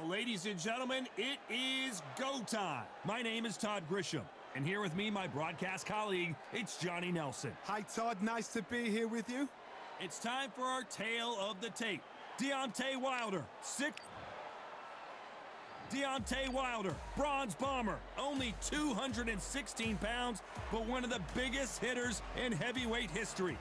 Well, ladies and gentlemen, it is go time. My name is Todd Grisham, and here with me, my broadcast colleague, it's Johnny Nelson. Hi, Todd. Nice to be here with you. It's time for our tale of the tape. Deontay Wilder, bronze bomber, only 216 pounds, but one of the biggest hitters in heavyweight history.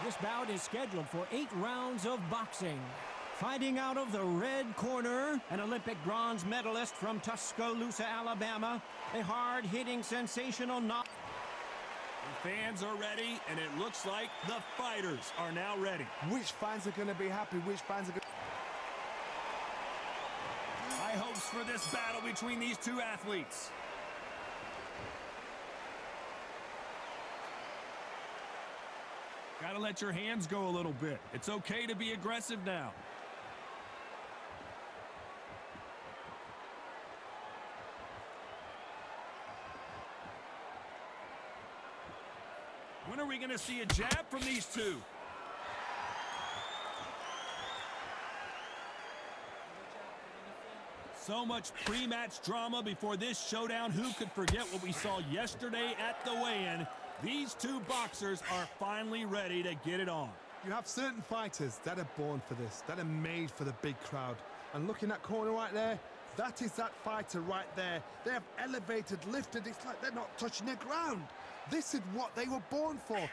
This bout is scheduled for 8 rounds of boxing. Fighting out of the red corner, an Olympic bronze medalist from Tuscaloosa, Alabama, a hard-hitting, sensational knock. The fans are ready, and it looks like the fighters are now ready. Which fans are going to be happy? Which fans are going to... High hopes for this battle between these two athletes. Gotta let your hands go a little bit. It's okay to be aggressive now. When are we gonna see a jab from these two? So much pre-match drama before this showdown. Who could forget what we saw yesterday at the weigh-in? These two boxers are finally ready to get it on. You have certain fighters that are born for this, that are made for the big crowd. And look in that corner right there, that is that fighter right there. They have elevated, lifted, it's like they're not touching the ground. This is what they were born for.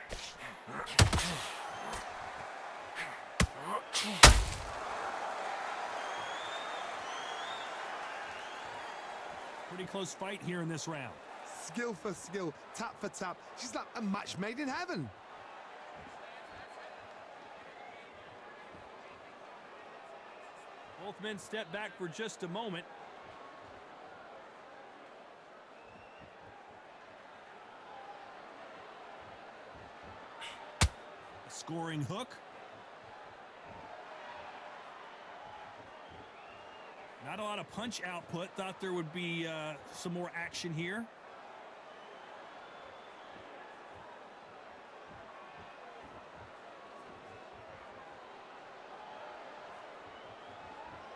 Pretty close fight here in this round. Skill for skill, tap for tap. She's like a match made in heaven. Both men step back for just a moment. A scoring hook. Not a lot of punch output. Thought there would be some more action here.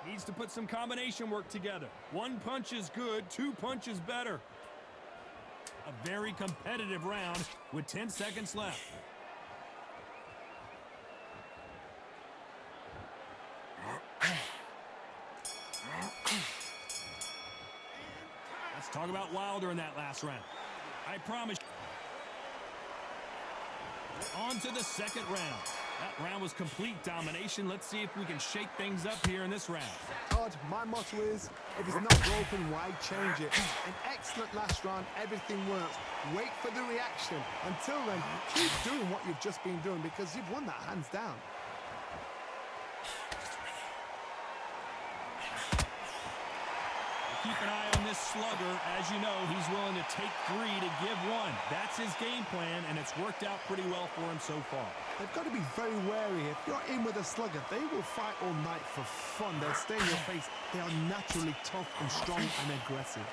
Needs to put some combination work together. One punch is good, 2 punches better. A very competitive round with 10 seconds left. Let's talk about Wilder in that last round. I promise. On to the second round. That round was complete domination. Let's see if we can shake things up here in this round. Todd, my motto is, if it's not broken, why change it? An excellent last round, everything works. Wait for the reaction. Until then, keep doing what you've just been doing because you've won that hands down. Keep an eye on this slugger. As you know, he's willing to take 3 to give 1. That's his game plan, and it's worked out pretty well for him so far. They've got to be very wary. If you're in with a slugger, they will fight all night for fun. They'll stay in your face. They are naturally tough and strong and aggressive.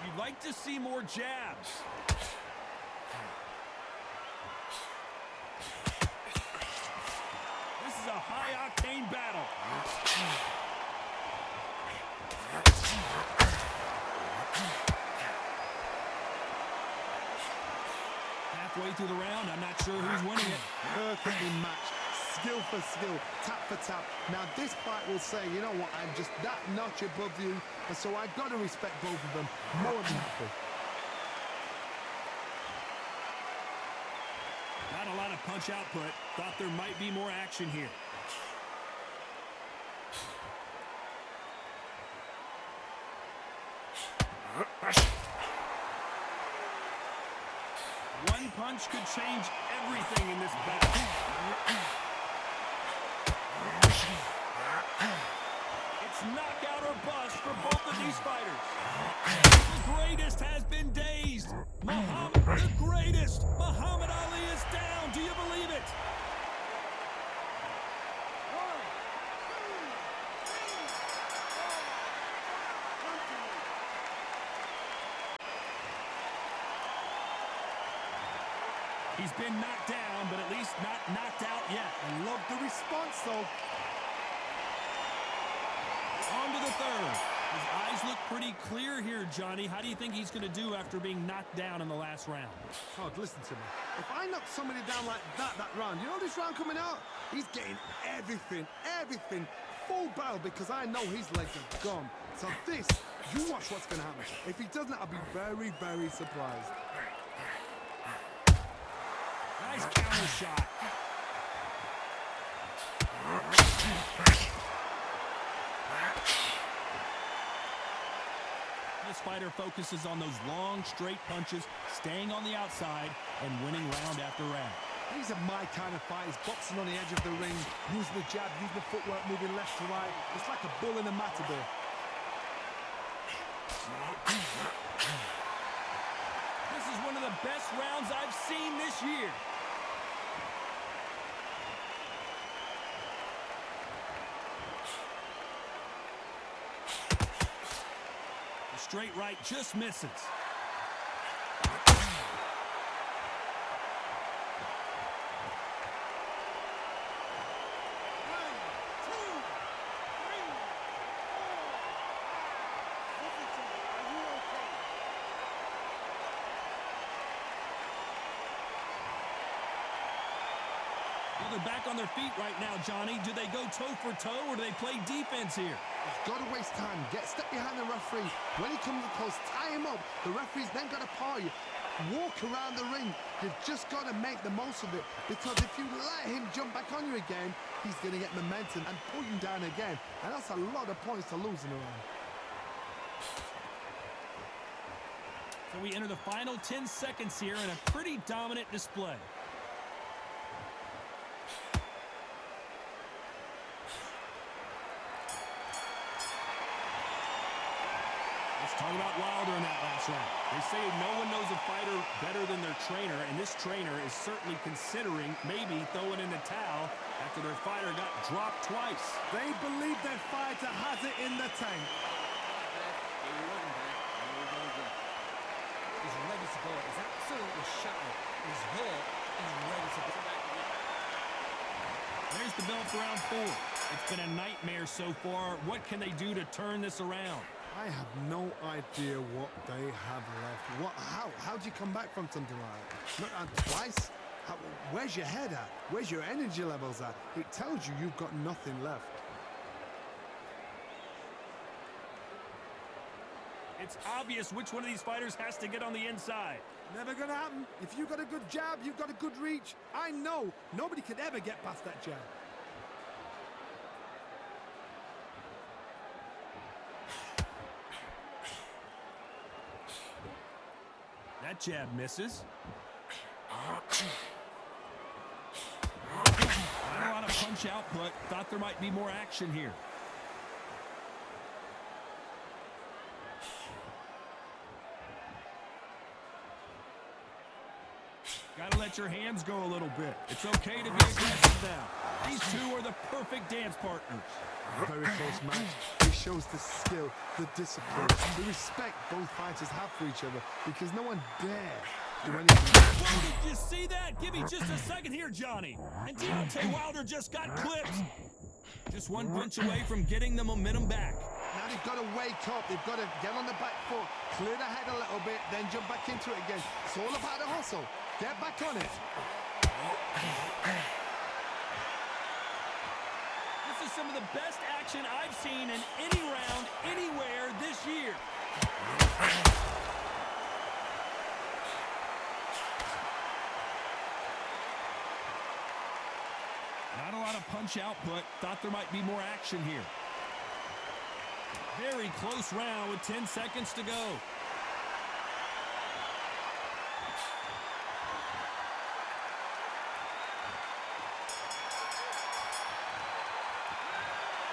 You'd like to see more jabs. This is a high-octane battle. Halfway through the round, I'm not sure who's winning it. Perfectly matched, skill for skill, tap for tap. Now this fight will say, you know what, I'm just that notch above you, and so I've got to respect both of them more than happy. Not a lot of punch output. Thought there might be more action here. One punch could change everything in this battle. It's knockout or bust for both of these fighters. The greatest has been dazed. The greatest, Muhammad Ali is down. Do you believe it? He's been knocked down, but at least not knocked out yet. I love the response, though. On to the third. His eyes look pretty clear here, Johnny. How do you think he's going to do after being knocked down in the last round? Oh, listen to me. If I knock somebody down like that round, you know this round coming out? He's getting everything, full barrel, because I know his legs are gone. So this, you watch what's going to happen. If he doesn't, I'll be very, very surprised. Nice counter shot. This fighter focuses on those long, straight punches, staying on the outside, and winning round after round. These are my kind of fighters, boxing on the edge of the ring, using the jab, using the footwork, moving left to right. It's like a bull in a matador. This is one of the best rounds I've seen this year. The straight right just misses. Well, they're back on their feet right now, Johnny. Do they go toe for toe or do they play defense here? You've got to waste time. Step behind the referee. When he comes close, tie him up. The referee's then got to paw you. Walk around the ring. You've just got to make the most of it, because if you let him jump back on you again, he's going to get momentum and pull you down again. And that's a lot of points to lose in a round. So we enter the final 10 seconds here in a pretty dominant display. Talk about Wilder in that last round. They say no one knows a fighter better than their trainer, and this trainer is certainly considering maybe throwing in the towel after their fighter got dropped twice. They believe their fighter has it in the tank. He's ready to go. He's absolutely shattered. He's hurt. He's ready to go. There's the bell for round 4. It's been a nightmare so far. What can they do to turn this around? I have no idea what they have left. How do you come back from something like that? Twice? Where's your head at? Where's your energy levels at? It tells you you've got nothing left. It's obvious which one of these fighters has to get on the inside. Never gonna happen. If you've got a good jab, you've got a good reach. I know nobody could ever get past that jab. That jab misses. Not a lot of punch output. Thought there might be more action here. Got to let your hands go a little bit. It's okay to be aggressive now. These two are the perfect dance partners. Very close match. It shows the skill, the discipline, the respect both fighters have for each other, because no one dare do anything. Whoa, did you see that? Give me just a second here, Johnny. And Deontay Wilder just got clipped. Just one punch away from getting the momentum back. Now they've got to wake up. They've got to get on the back foot, clear the head a little bit, then jump back into it again. It's all about the hustle. Get back on it. This is some of the best action I've seen in any round, anywhere this year. Not a lot of punch output. Thought there might be more action here. Very close round with 10 seconds to go.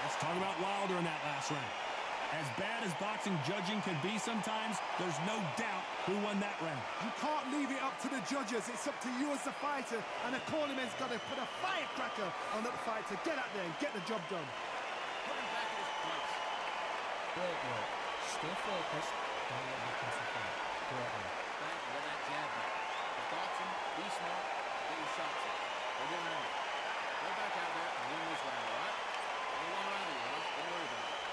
Let's talk about Wilder in that last round. As bad as boxing judging can be sometimes, there's no doubt who won that round. You can't leave it up to the judges. It's up to you as the fighter, and the cornerman's got to put a firecracker on that fight to get out there and get the job done. Put him back in his place. Great work. Stay focused. Don't let him catch the fight. Great work. Thank you for that jab. Boxing, be smart, get your shots in. We're doing everything. Go back out there and win this round, all right? Only one round of you, huh? Don't worry about it.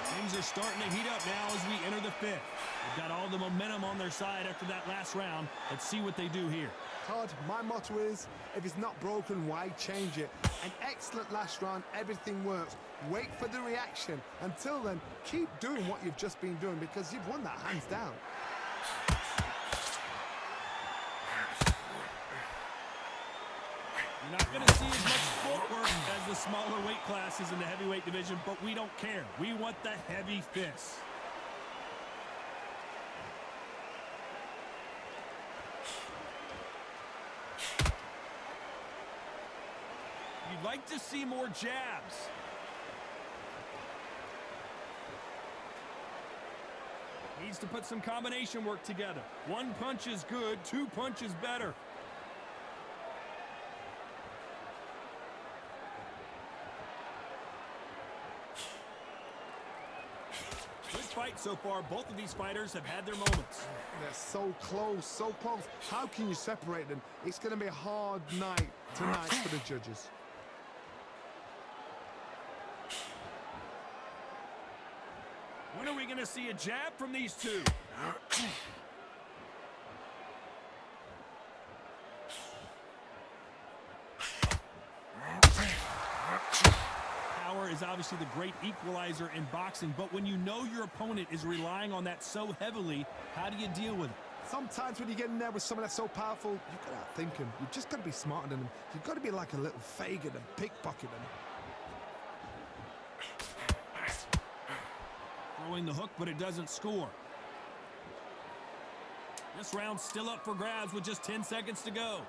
Things are starting to heat up now as we enter the fifth. They've got all the momentum on their side after that last round. Let's see what they do here. Todd, my motto is, if it's not broken, why change it? An excellent last round, everything works. Wait for the reaction. Until then, keep doing what you've just been doing because you've won that hands down. You're not going to see as much footwork as the smaller weight classes in the heavyweight division, but we don't care. We want the heavy fists. You'd like to see more jabs. Needs to put some combination work together. One punch is good, two punches better. Good fight so far. Both of these fighters have had their moments. They're so close, so close. How can you separate them? It's going to be a hard night tonight for the judges. When are we going to see a jab from these two? Power is obviously the great equalizer in boxing, but when you know your opponent is relying on that so heavily, how do you deal with it? Sometimes when you get in there with someone that's so powerful, you've got to outthink him. You've just got to be smarter than him. You've got to be like a little Fagin and pickpocket him. Throwing the hook, but it doesn't score. This round's still up for grabs with just 10 seconds to go.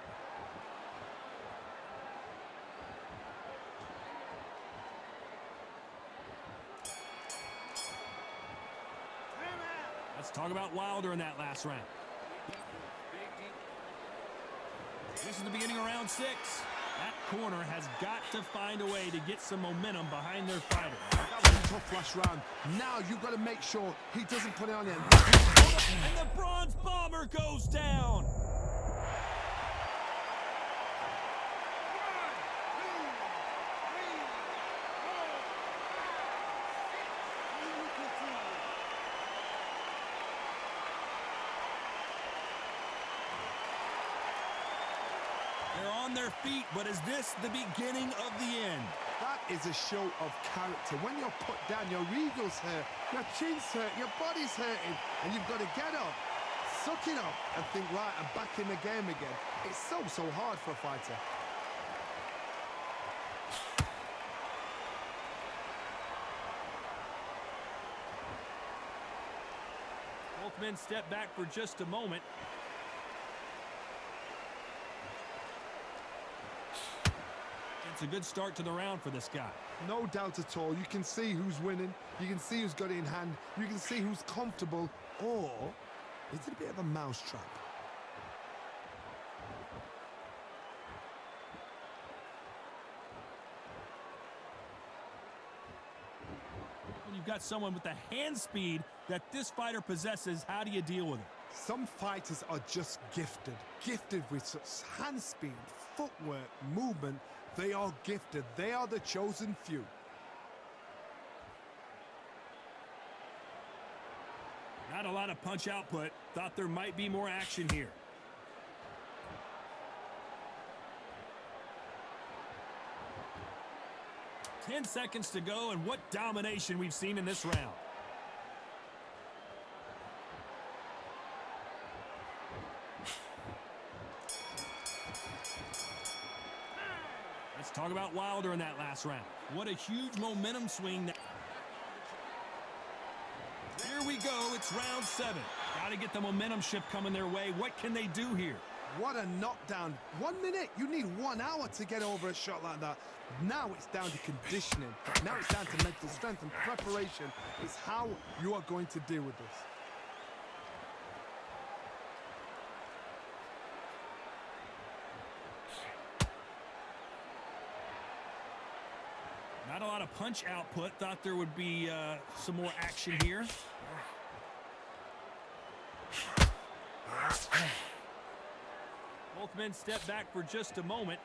Let's talk about Wilder in that last round. This is the beginning of round 6. That corner has got to find a way to get some momentum behind their fighter. That was a tough last round. Now you've got to make sure he doesn't put it on him. And the bronze bomber goes down. They're on their feet, but is this the beginning of the end? That is a show of character. When you're put down, your eagle's hurt, your chin's hurt, your body's hurting, and you've got to get up, suck it up, and think, right, I'm back in the game again. It's so hard for a fighter. Both men step back for just a moment. It's a good start to the round for this guy. No doubt at all. You can see who's winning. You can see who's got it in hand. You can see who's comfortable. Or is it a bit of a mousetrap? When you've got someone with the hand speed that this fighter possesses, how do you deal with it? Some fighters are just gifted. Gifted with such hand speed, footwork, movement. They are gifted. They are the chosen few. Not a lot of punch output. Thought there might be more action here. Ten seconds to go, and what domination we've seen in this round. Let's talk about Wilder in that last round. What a huge momentum swing. Here we go. It's round 7. Got to get the momentum shift coming their way. What can they do here? What a knockdown. 1 minute. You need 1 hour to get over a shot like that. Now it's down to conditioning. Now it's down to mental strength and preparation. It's how you are going to deal with this. Not a lot of punch output. Thought there would be some more action here. Both men step back for just a moment.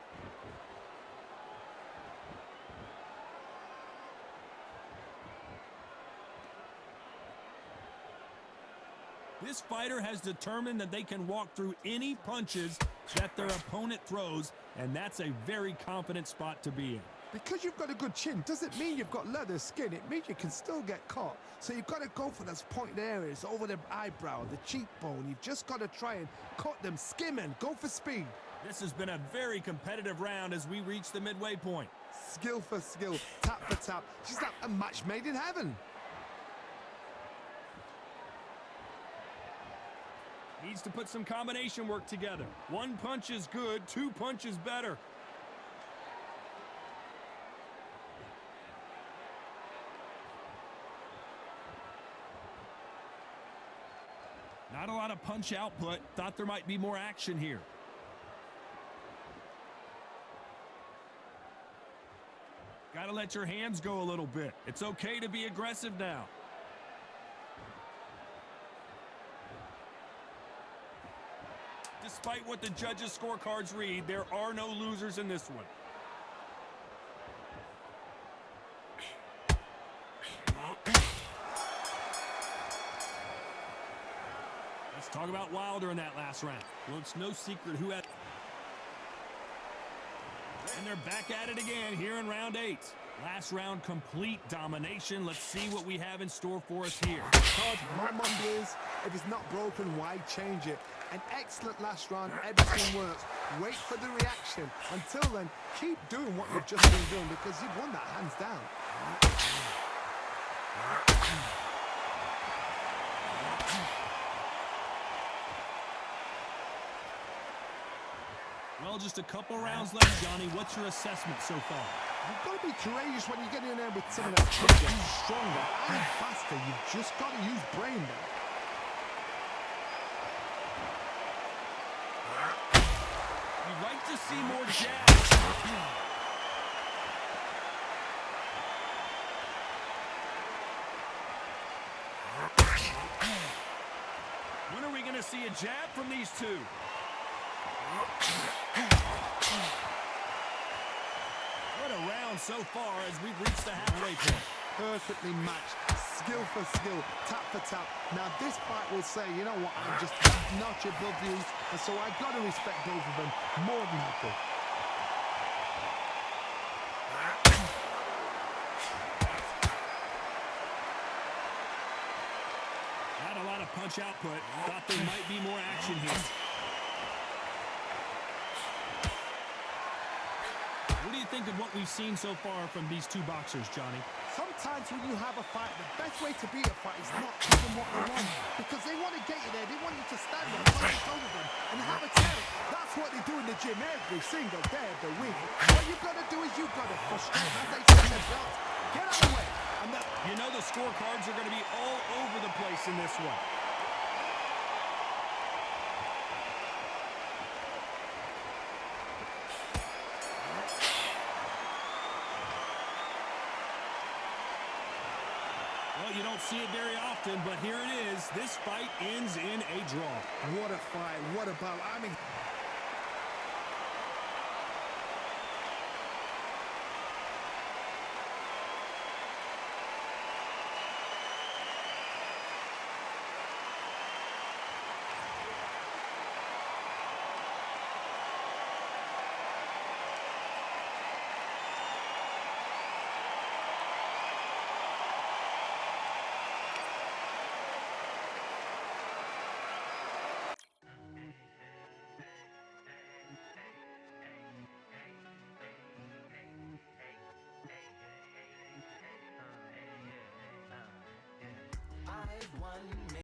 This fighter has determined that they can walk through any punches that their opponent throws, and that's a very confident spot to be in. Because you've got a good chin doesn't mean you've got leather skin. It means you can still get caught. So you've got to go for those pointed areas over the eyebrow, the cheekbone. You've just got to try and cut them, skim and go for speed. This has been a very competitive round as we reach the midway point. Skill for skill, tap for tap. She's like a match made in heaven. Needs to put some combination work together. 1 punch is good, 2 punches better. Not a lot of punch output. Thought there might be more action here. Got to let your hands go a little bit. It's okay to be aggressive now. Despite what the judges' scorecards read, there are no losers in this one. Let's talk about Wilder in that last round. Well, it's no secret who had... And they're back at it again here in round 8. Last round, complete domination. Let's see what we have in store for us here. Todd, my motto is, if it's not broken, why change it? An excellent last round, everything works. Wait for the reaction. Until then, keep doing what you've just been doing because you've won that hands down. Well, just a couple rounds left, Johnny. What's your assessment so far? You've got to be courageous when you get in there with someone that's bigger, stronger, and faster. You've just got to use brain there. You'd like to see more jabs. When are we going to see a jab from these two? What a round so far as we've reached the halfway point. Perfectly matched, skill for skill, tap for tap. Now this fight will say, you know what, I'm just a notch above you, and so I've got to respect both of them more than happy. Not a lot of punch output. Thought there might be more action here. What do you think of what we've seen so far from these two boxers, Johnny? Sometimes when you have a fight, the best way to beat a fight is not giving them what they want. Because they want to get you there. They want you to stand there, punch over them, and have a tell. That's what they do in the gym every single day of the week. What you've got to do is you've got to frustrate, as they say, their belts. Get out of the way. And you know the scorecards are going to be all over the place in this one. Well, you don't see it very often, but here it is. This fight ends in a draw. what a fight. What a battle. I mean...